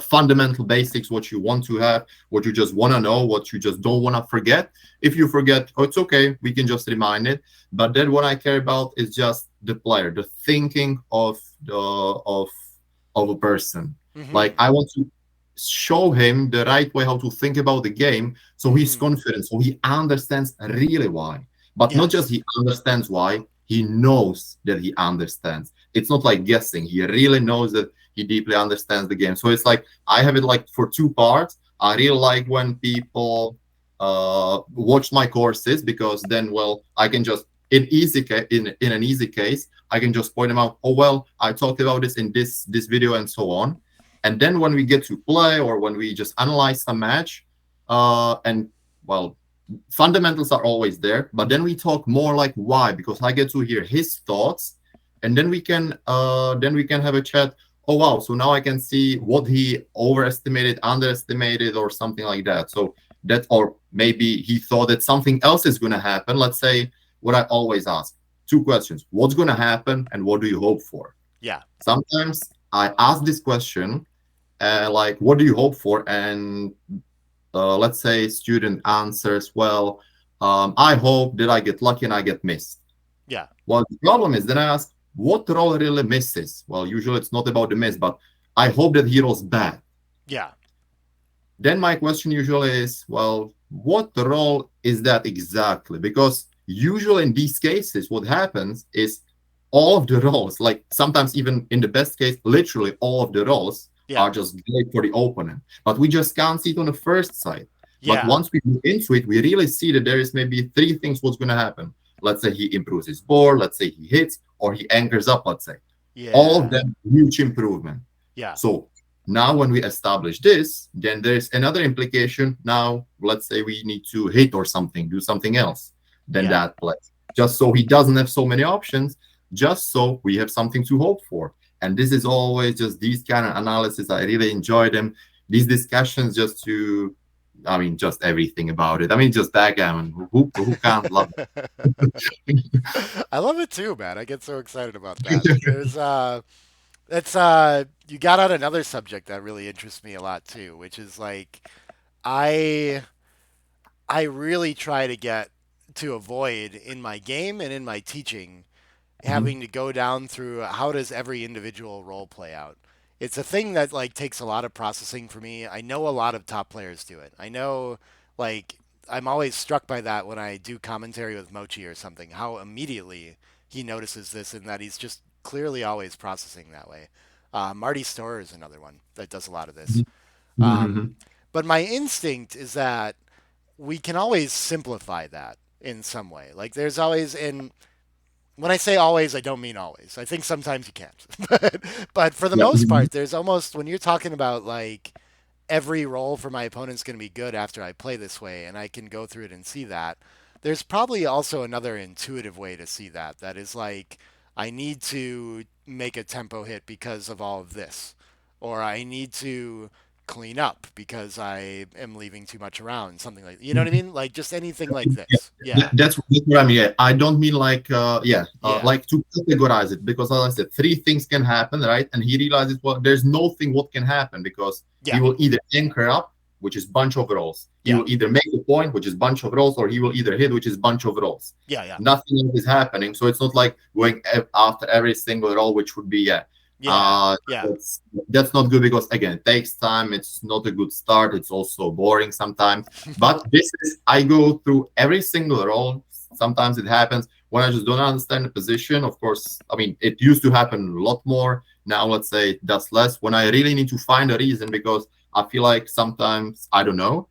fundamental basics, what you want to have, what you just want to know, what you just don't want to forget. If you forget, oh, it's okay, we can just remind it. But then what I care about is just the player, the thinking of a person.
Mm-hmm.
Like I want to show him the right way how to think about the game, so he's
Mm-hmm.
confident, so he understands really why. But not just
Yes.
he understands why, he knows that he understands. It's not like guessing. He really knows that he deeply understands the game. So it's like I have it like for two parts. I really like when people watch my courses, because then, well, I can just in an easy case, I can just point them out. Oh well, I talked about this in this video and so on. And then when we get to play, or when we just analyze some match, and well, fundamentals are always there, but then we talk more like why, because I get to hear his thoughts, and then we can have a chat. Oh wow, so now I can see what he overestimated, underestimated, or something like that. So that, or maybe he thought that something else is going to happen. Let's say, what I always ask, two questions: what's going to happen and what do you hope for?
Yeah.
Sometimes I ask this question, like, what do you hope for? And let's say student answers, well, I hope that I get lucky and I get missed.
Yeah.
Well, the problem is, then I ask, what role really misses? Well, usually it's not about the miss, but I hope that he rolls bad.
Yeah.
Then my question usually is, well, what role is that exactly? Because usually in these cases, what happens is all of the roles, like sometimes even in the best case, literally all of the roles
Yeah.
are just great for the opponent. But we just can't see it on the first side. But
Yeah.
once we move into it, we really see that there is maybe three things what's going to happen. Let's say he improves his board, let's say he hits, or he anchors up, let's say. All of
Yeah.
them, huge improvement.
Yeah.
So now when we establish this, then there's another implication. Now, let's say we need to hit or something, do something else than
Yeah.
that play. Just so he doesn't have so many options, just so we have something to hope for. And this is always just these kind of analysis. I really enjoy them. These discussions, just to, I mean, just everything about it. I mean, just backgammon. Who can't love
I love it too, man. I get so excited about that. There's that's you got on another subject that really interests me a lot too, which is like I I really try to get to avoid in my game and in my teaching
it?
having to go down through how does every individual role play out. It's a thing that like takes a lot of processing for me. I know a lot of top players do it. I know like I'm always struck by that when I do commentary with Mochi or something, how immediately he notices this and that he's just clearly always processing that way. Marty Storer is another one that does a lot of this. Um,
Mhm.
but my instinct is that we can always simplify that in some way. Like there's always, and when I say always, I don't mean always. I think sometimes you can't. But for the
Yeah.
most part, there's almost, when you're talking about like every role for my opponent's going to be good after I play this way, and I can go through it and see that, there's probably also another intuitive way to see that. That is like, I need to make a tempo hit because of all of this, or I need to clean up because I am leaving too much around, something like, you know what I mean? Like just anything like
Yeah,
this. Yeah.
that's what I mean. Yeah. I don't mean like
Yeah.
like to categorize it, because as I said, three things can happen, right? And he realizes, well, there's no thing what can happen, because he
Yeah.
will either anchor up, which is bunch of rolls. He
Yeah.
will either make a point, which is bunch of rolls, or he will either hit, which is bunch of rolls.
Yeah. Yeah.
Nothing else is happening. So it's not like going after every single roll, which would be, yeah.
Yeah.
uh
Yeah.
that's not good because again it takes time, it's not a good start, it's also boring sometimes. But this is, I go through every single role. Sometimes it happens when I just don't understand the position. Of course, I mean, it used to happen a lot more. Now let's say it does less when I really need to find a reason, because I feel like sometimes I don't know.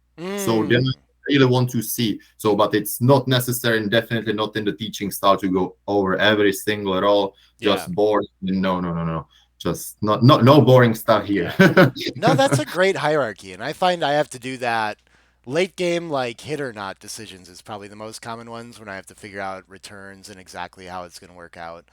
So then
Mm.
I really want to see. So, but it's not necessary and definitely not in the teaching style to go over every single role.
Yeah.
Just boring. No, no, no, no. Just no boring stuff here.
Yeah. No, that's a great hierarchy, and I find I have to do that. Late game, like hit or not decisions, is probably the most common ones when I have to figure out returns and exactly how it's going to work out.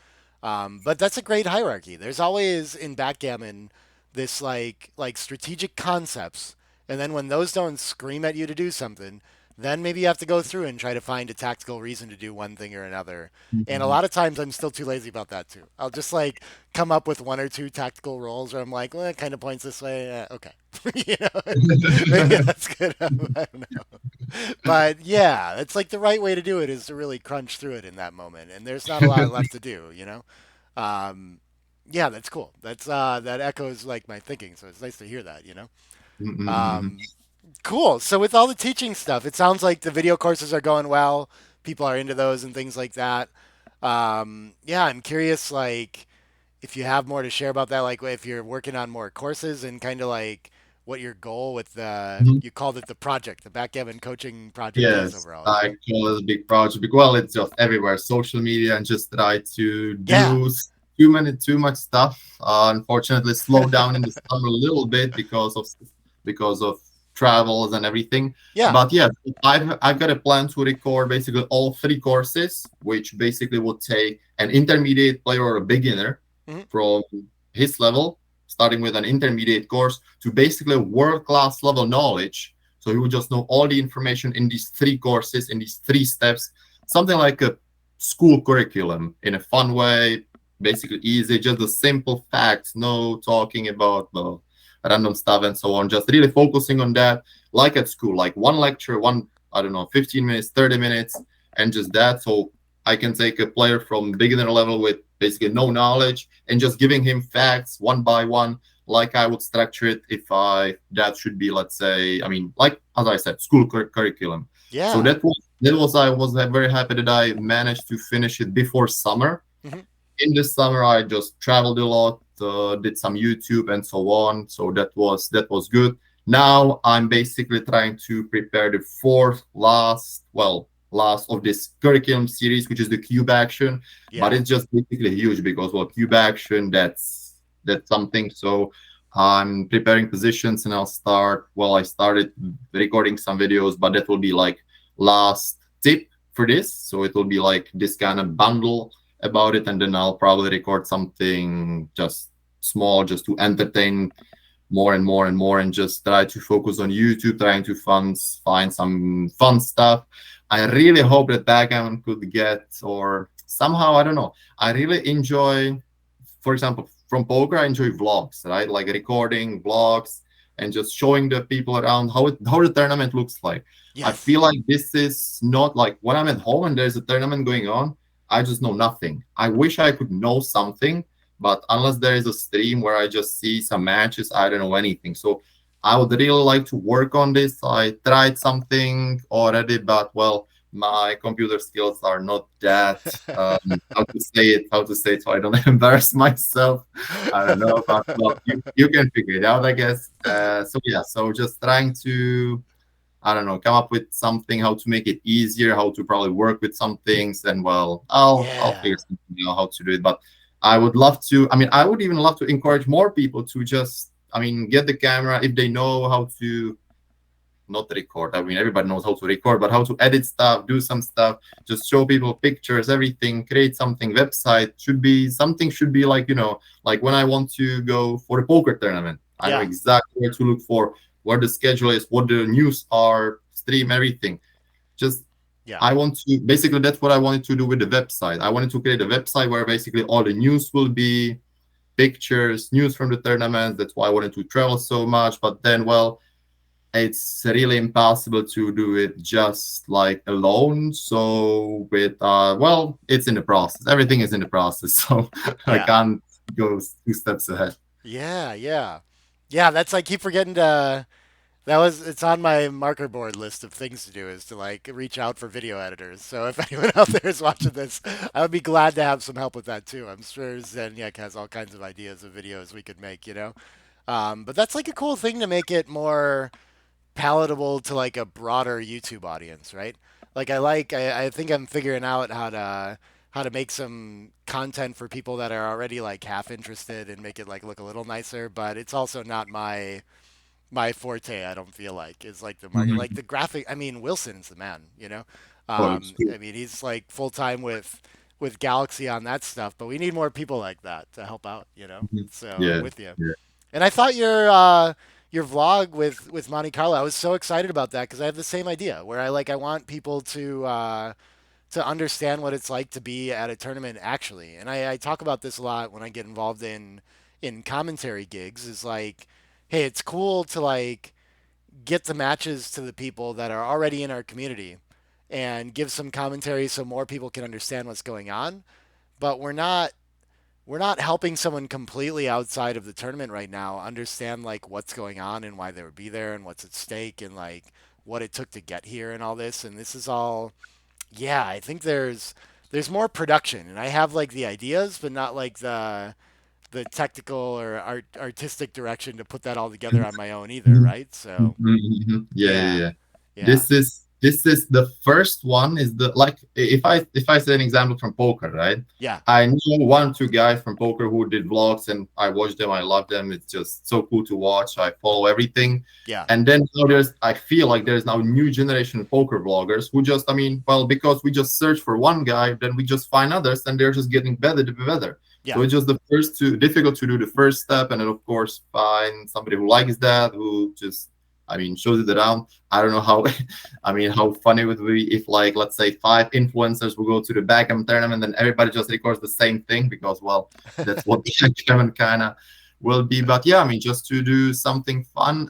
But that's a great hierarchy. There's always in backgammon this like strategic concepts, and then when those don't scream at you to do something, then maybe you have to go through and try to find a tactical reason to do one thing or another. And a
Mhm.
lot of times I'm still too lazy about that too. I'll just like come up with one or two tactical rolls where I'm like, well, it kind of points this way. Okay. You know, maybe that's good. I don't know. But yeah, it's like the right way to do it is to really crunch through it in that moment. And there's not a lot left to do, you know? Um, yeah, that's cool. That echoes like my thinking. So it's nice to hear that, you know?
Mhm.
Um, cool. So with all the teaching stuff, it sounds like the video courses are going well. People are into those and things like that. Yeah, I'm curious, like, if you have more to share about that, like if you're working on more courses and kind of like what your goal with the,
Mhm.
you called it the project, the backgammon coaching project is
Yes,
overall, you
I
know?
call it a big project. Well, it's just everywhere, social media, and just try to
Yeah.
do too much stuff. Unfortunately, slow down in the summer a little bit because of travels and everything.
Yeah.
But yeah, I've got a plan to record basically all three courses, which basically would take an intermediate player or a beginner
Hmm.
from his level, starting with an intermediate course, to basically world class level knowledge. So you would just know all the information in these three courses, in these three steps, something like a school curriculum in a fun way, basically easy, just the simple facts, no talking about the random stuff and so on, just really focusing on that, like at school, like one lecture, I don't know, 15 minutes, 30 minutes, and just that. So I can take a player from beginner level with basically no knowledge and just giving him facts one by one, like I would structure it if I that should be, let's say, I mean, like as I said, school curriculum. So
Yeah.
that was I was very happy that I managed to finish it before summer.
Hmm.
In the summer, I just traveled a lot, did some YouTube and so on. So that was good. Now I'm basically trying to prepare the fourth last of this curriculum series, which is the cube action. But
Yeah.
it's just basically huge because cube action, that's something. So I'm preparing positions and I'll start. Well, I started recording some videos, but that will be like last tip for this. So it will be like this kind of bundle about it, and then I'll probably record something just small, just to entertain more and more and more, and just try to focus on YouTube, trying to find some fun stuff. I really hope that Backgammon could get, or somehow, I don't know. I really enjoy, for example, from poker, I enjoy vlogs, right? Like recording vlogs and just showing the people around how the tournament looks like. I
Yes.
feel like this is not like when I'm at home and there's a tournament going on, I just know nothing. I wish I could know something, but unless there is a stream where I just see some matches, I don't know anything. So I would really like to work on this. I tried something already, but well, my computer skills are not that how to say it so I don't embarrass myself. I don't know, but well, you can figure it out, I guess. So yeah, so just trying to, I don't know, come up with something how to make it easier, how to probably work with some things, and well, I'll
Yeah.
figure something out how to do it. But I would love to. I mean, I would even love to encourage more people to just, I mean, get the camera if they know how to not record. I mean, everybody knows how to record, but how to edit stuff, do some stuff, just show people pictures, everything, create something. Website should be like, like when I want to go for a poker tournament, I know
Yeah.
exactly where to look for, where the schedule is, what the news are, stream everything. Just
Yeah.
I want to basically that's what I wanted to do with the website. I wanted to create a website where basically all the news will be pictures, news from the tournament. That's why I wanted to travel so much. But then, well, it's really impossible to do it just like alone. So with well, it's in the process. Everything is in the process. So I
Yeah.
can't. goes 2 steps ahead.
Yeah, yeah. Yeah, that's I keep forgetting to that was it's on my marker board list of things to do is to like reach out for video editors. So if anyone out there is watching this, I would be glad to have some help with that too. I'm sure Zdenek has all kinds of ideas of videos we could make, you know. But that's like a cool thing to make it more palatable to like a broader YouTube audience, right? I think I'm figuring out how to make some content for people that are already like half interested and make it like look a little nicer, but it's also not my forte. I don't feel like is like the market, like
Mhm.
the graphic. I mean, Wilson's the man, you know.
Oh, it's true.
I mean, he's like full time with Galaxy on that stuff, but we need more people like that to help out, you know.
Mhm.
So I'm
Yeah.
with you.
Yeah.
And I thought your vlog with Monte Carlo, I was so excited about that because I have the same idea where I want people to understand what it's like to be at a tournament actually. And I talk about this a lot when I get involved in commentary gigs. Is like, hey, it's cool to like get the matches to the people that are already in our community and give some commentary so more people can understand what's going on. But we're not helping someone completely outside of the tournament right now understand like what's going on and why they would be there and what's at stake and like what it took to get here and all this. And this is all, yeah, I think there's more production and I have like the ideas but not like the technical or artistic direction to put that all together on my own either,
Mhm.
right? So
Mhm, mhm. Yeah, yeah,
yeah,
yeah.
yeah,
This is the first one is the like if I say an example from poker, right?
yeah,
I know 1 2 guys from poker who did vlogs and I watch them, I love them. It's just so cool to watch. I follow everything.
yeah,
And then now I feel like there's now new generation of poker vloggers who just, I mean, well, because we just search for one guy, then we just find others and they're just getting better to be better.
yeah.
So it's just the first two difficult to do the first step, and then of course find somebody who likes that, who just, I mean, shows it around. I don't know how, I mean, how funny it would be if, like, let's say 5 influencers will go to the Backgammon tournament and everybody just records the same thing because, well, that's what the Backgammon kind of will be. But yeah, I mean, just to do something fun.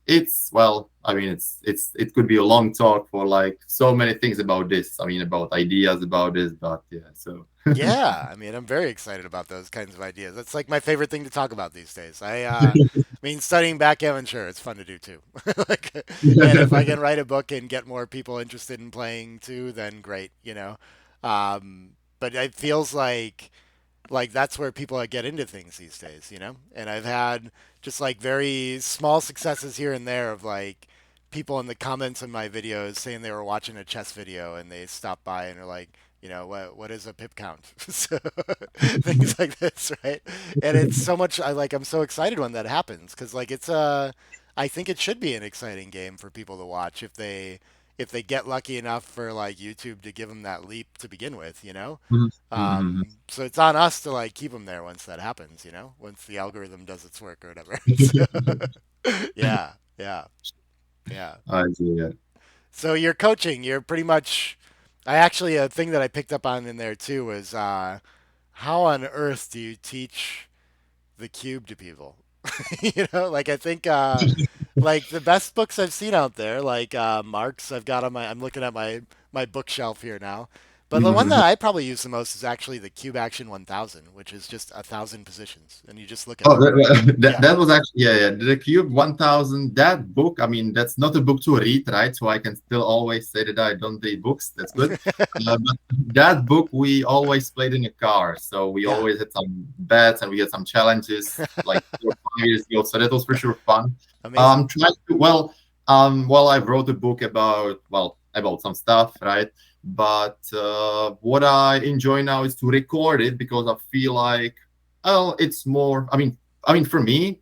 It's, well, I mean, it could be a long talk for like so many things about this. I mean, about ideas about this, but yeah, so.
Yeah, I mean, I'm very excited about those kinds of ideas. That's like my favorite thing to talk about these days. I mean, studying backgammon, sure, it's fun to do too. Like, and if I can write a book and get more people interested in playing too, then great, you know. But it feels like that's where people get into things these days, you know. And I've had just like very small successes here and there of like people in the comments on my videos saying they were watching a chess video and they stopped by and are like, you know, what is a pip count? So things like this, right? And it's so much I'm so excited when that happens because like it's a I think it should be an exciting game for people to watch if they get lucky enough for like YouTube to give them that leap to begin with, you know.
Mhm.
So it's on us to like keep them there once that happens, you know, once the algorithm does its work or whatever. So, yeah, yeah, yeah.
I see it.
So you're coaching. You're pretty much. I actually a thing that I picked up on in there too was how on earth do you teach the cube to people? You know, like I think like the best books I've seen out there, like Mark's. I've got on my. I'm looking at my bookshelf here now. But the one that
Mhm.
I probably use the most is actually the Cube Action 1000, which is just 1,000 positions, and you just look at
Oh,
them.
that,
Yeah.
that was actually, yeah, yeah. The Cube 1000, that book, I mean, that's not a book to read, right? So I can still always say that I don't read books. That's good. But that book, we always played in a car. So we
Yeah.
always had some bets and we had some challenges like 4 5 years ago. So that was for sure fun.
Amazing.
Trying to, well, I wrote a book about, well, about some stuff, right? But what I enjoy now is to record it because I feel like, well, it's more, I mean, for me,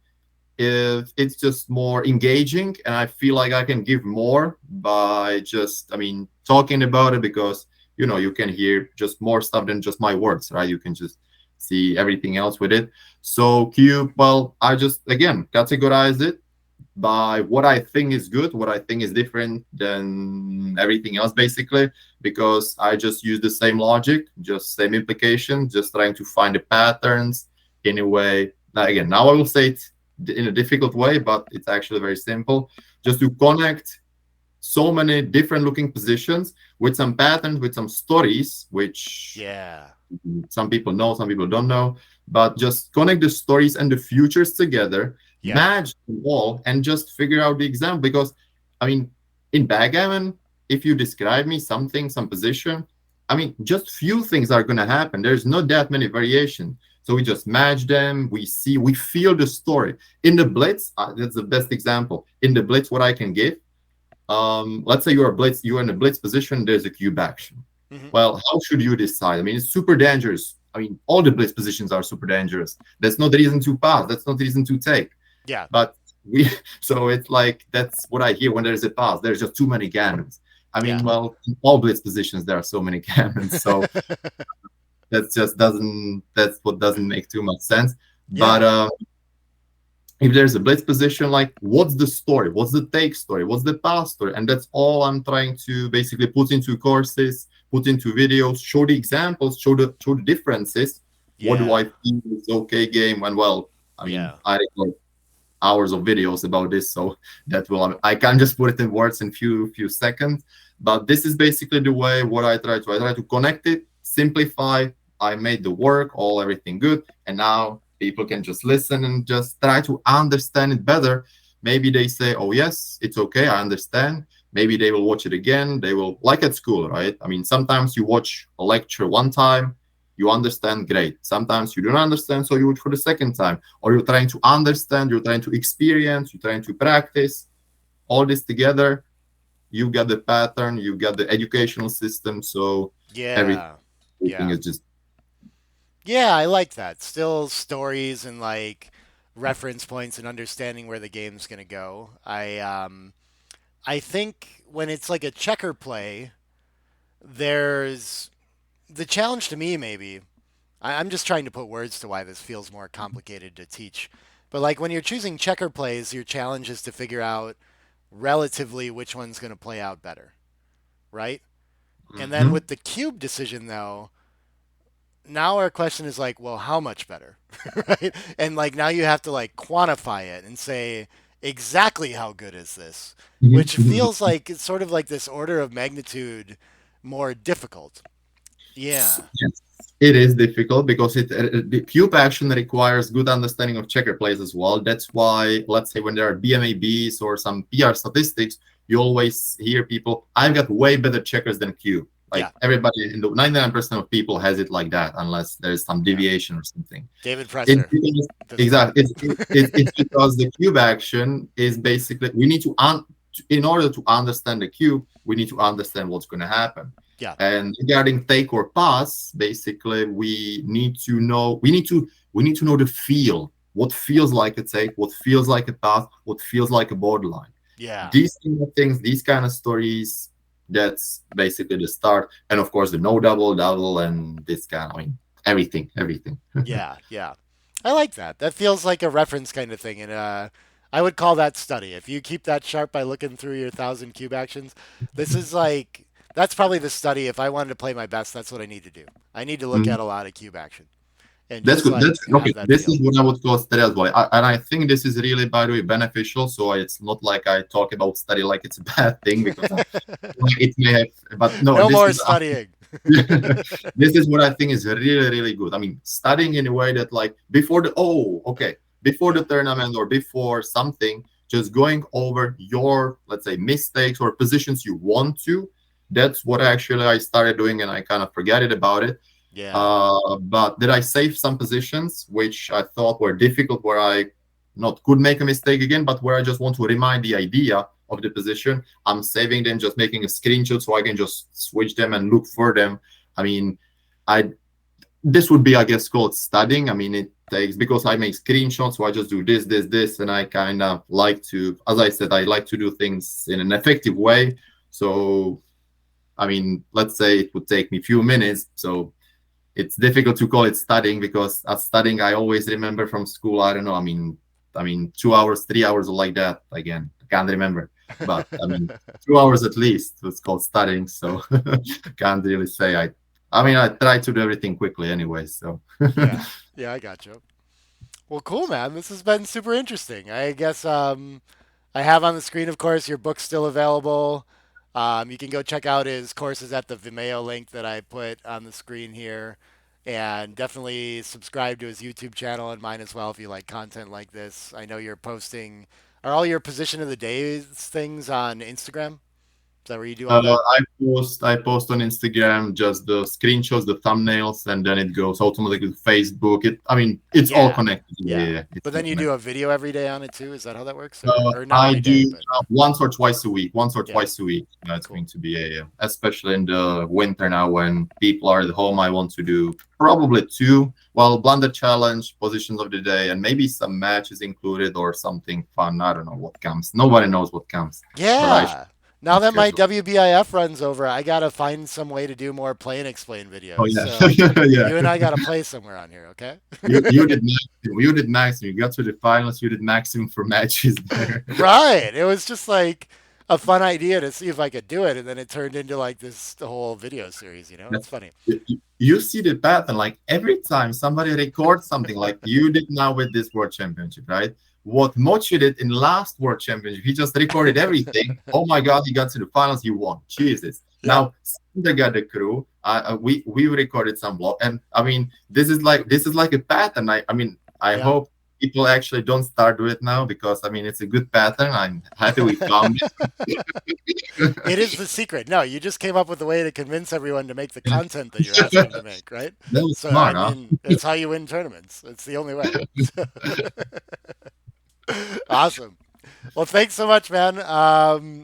if it's just more engaging and I feel like I can give more by just, I mean, talking about it because, you can hear just more stuff than just my words, right? You can just see everything else with it. So Cube, well, I just, again, categorize it by what I think is good, what I think is different than everything else, basically, because I just use the same logic, just same implication, just trying to find the patterns in a way. Now, again, now I will say it in a difficult way, but it's actually very simple. Just to connect. so many different looking positions with some patterns, with some stories, which
Yeah.
some people know, some people don't know. But just connect the stories and the futures together,
Yeah.
match them all, and just figure out the example. Because, I mean, in backgammon, if you describe me something, some position, I mean, just few things are gonna happen. There's not that many variations. So we just match them. We see, we feel the story. In the blitz, that's the best example. In the blitz, what I can give, let's say you're in a blitz position, there's a cube action.
Hmm.
Well, how should you decide? I mean, it's super dangerous. I mean, all the blitz positions are super dangerous. That's not the reason to pass. That's not the reason to take.
Yeah.
But we, so it's like, that's what I hear when there's a pass. There's just too many gammons. I
Yeah.
mean, well, in all blitz positions, there are so many gammons. So that's what doesn't make too much sense. But
Yeah.
if there's a blitz position, like what's the story, what's the take story, what's the pass story, and that's all I'm trying to basically put into courses, put into videos, show the examples, show the differences. What do I
Yeah.
feel is okay game? And well, I mean,
Yeah.
I record hours of videos about this, so that will, I can't just put it in words in few seconds. But this is basically the way what I try to connect it, simplify. I made the work, all everything good, and now people can just listen and just try to understand it better. Maybe they say, oh yes, it's okay, I understand. Maybe they will watch it again. They will, like at school, right? I mean, sometimes you watch a lecture one time, you understand, great. Sometimes you don't understand, so you watch for the second time, or you're trying to understand, you're trying to experience, you're trying to practice all this together. You got the pattern, you got the educational system, so everything,
Yeah.
everything
Yeah.
is just.
Yeah, I like that. Still stories and like reference points and understanding where the game's gonna go. I think when it's like a checker play, there's the challenge to me maybe. I'm just trying to put words to why this feels more complicated to teach. But like when you're choosing checker plays, your challenge is to figure out relatively which one's going to play out better, right? And then
Mhm.
with the cube decision though, now our question is like, well, how much better? Right? And like now you have to like quantify it and say exactly how good is this, which
Mhm.
feels like it's sort of like this order of magnitude more difficult. Yeah.
Yes, it is difficult because the cube action requires good understanding of checker plays as well. That's why, let's say, when there are BMABs or some PR statistics, you always hear people, I've got way better checkers than cube.
Yeah.
Like everybody, in the 99% of people has it like that, unless there's some
Yeah.
deviation or something.
David
It's
Presser
because,
does not.
exactly. It's because the cube action is basically, we need to in order to understand the cube, we need to understand what's going to happen.
Yeah.
And regarding take or pass, basically, we need to know the feel, what feels like a take, what feels like a pass, what feels like a borderline.
Yeah.
These kind of things, these kind of stories, that's basically the start. And of course, the no double, double, and this kind of, I mean, everything.
Yeah. Yeah. I like that. That feels like a reference kind of thing. And I would call that study. If you keep that sharp by looking through your 1,000 cube actions, this is like, that's probably the study. If I wanted to play my best, that's what I need to do. I need to look at a lot of cube action and
That's
just
good. That's
like
good. Okay.
have that
This is
feel.
what I would call study as well. And I think this is really, by the way, beneficial. So it's not like I talk about study like it's a bad thing because it may have, but no,
No
this
more
is
studying.
this is what I think is really, really good. I mean, studying in a way that like before the
Yeah.
tournament or before something, just going over your, let's say, mistakes or positions you want to. That's what actually I started doing, and I kind of forget it about it.
Yeah.
But did I save some positions which I thought were difficult, where I not could make a mistake again, but where I just want to remind the idea of the position? I'm saving them, just making a screenshot so I can just switch them and look for them. I mean, I this would be, I guess, called studying. I mean, it takes, because I make screenshots, so I just do this, and I kind of like to, as I said, I like to do things in an effective way. So, I mean, let's say it would take me a few minutes. So it's difficult to call it studying, because as studying, I always remember from school, I don't know, I mean 2 hours, 3 hours, or like that. Again, I can't remember, but I mean 2 hours at least it's called studying. So can't really say. I mean, I try to do everything quickly anyway, so.
Yeah. Yeah, I got you. Well, cool, man. This has been super interesting. I guess I have on the screen, of course, your book's still available. You can go check out his courses at the Vimeo link that I put on the screen here. And definitely subscribe to his YouTube channel and mine as well if you like content like this. I know you're posting, are all your position of the days things on Instagram? Is that where you do all that?
I post on Instagram just the screenshots, the thumbnails, and then it goes automatically to Facebook. It's all
Yeah.
connected. Yeah,
Yeah.
yeah, it's
But
all
then you do
connected.
a video every day on it too. Is that how that works? Or not
I
every day,
do
but
once or twice a week. Once or
yeah.
twice a week. It's
Cool.
going to be especially in the winter now when people are at home. I want to do probably two. Well, blended challenge, positions of the day, and maybe some matches included or something fun. I don't know what comes. Nobody knows what comes, but I should
Yeah. Now that my
schedule.
WBIF runs over, I gotta find some way to do more play and explain
Oh
videos.
yeah,
So
yeah.
you and I gotta play somewhere on here, okay?
You did maximum. You did maximum. You got to the finals. You did maximum for matches there.
Right. It was just like a fun idea to see if I could do it, and then it turned into like this whole video series. It's
That's
funny.
you see the pattern. Like every time somebody records something, like you did now with this world championship, right? What Mochi did in last world championship, he just recorded everything. Oh my God, he got to the finals. He won. Jesus.
Yep.
Now Sander got the crew. We recorded some vlog, and this is like a pattern. I
Yep.
hope people actually don't start with it now because it's a good pattern. I'm happy we found
It is the secret. No, you just came up with a way to convince everyone to make the content that you're asking to make, right?
That was
So, I
smart, huh?
mean, it's how you win tournaments. It's the only way. So, awesome. Well, thanks so much, man.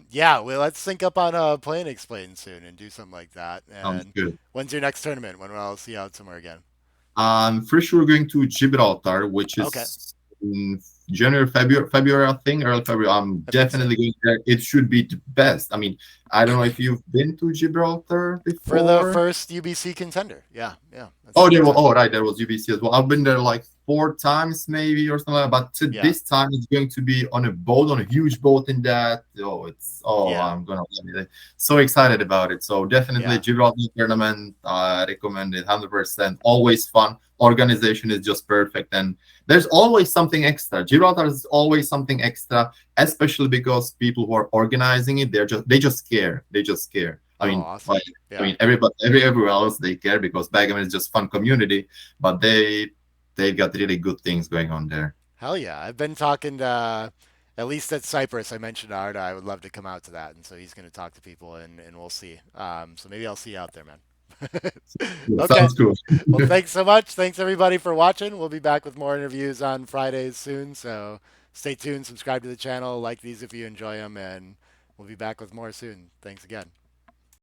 Yeah, well, let's sync up on a play and explain soon and do something like that.
Sounds
And
good.
when's your next tournament? When will I see you out somewhere again?
I'm for sure going to Gibraltar, which
Okay,
is in January, February, I think, early February. I'm
I think so.
definitely going there. It should be the best. I don't know if you've been to Gibraltar
For the
before.
first UBC contender. Yeah, yeah, that's a
Oh,
good time.
right, there was UBC as well. I've been there like four times maybe or something like that. But
Yeah,
this time it's going to be on a boat, on a huge boat in that.
yeah,
I'm gonna be so excited about it. So definitely
yeah.
Gibraltar tournament. I recommend it 100%. Always fun. Organization is just perfect, and there's always something extra. Gibraltar is always something extra, especially because people who are organizing it, they just care. They just care.
Oh, awesome.
Like
Yeah.
everybody, everywhere else they care because Backgammon is just fun community, but they've got really good things going on there.
Hell yeah. I've been talking to, at least at Cyprus, I mentioned Arda. I would love to come out to that. And so he's going to talk to people and we'll see. So maybe I'll see you out there, man.
Yeah,
Okay.
sounds cool.
Well, thanks so much. Thanks everybody for watching. We'll be back with more interviews on Fridays soon. So stay tuned, subscribe to the channel, like these if you enjoy them, and we'll be back with more soon. Thanks again.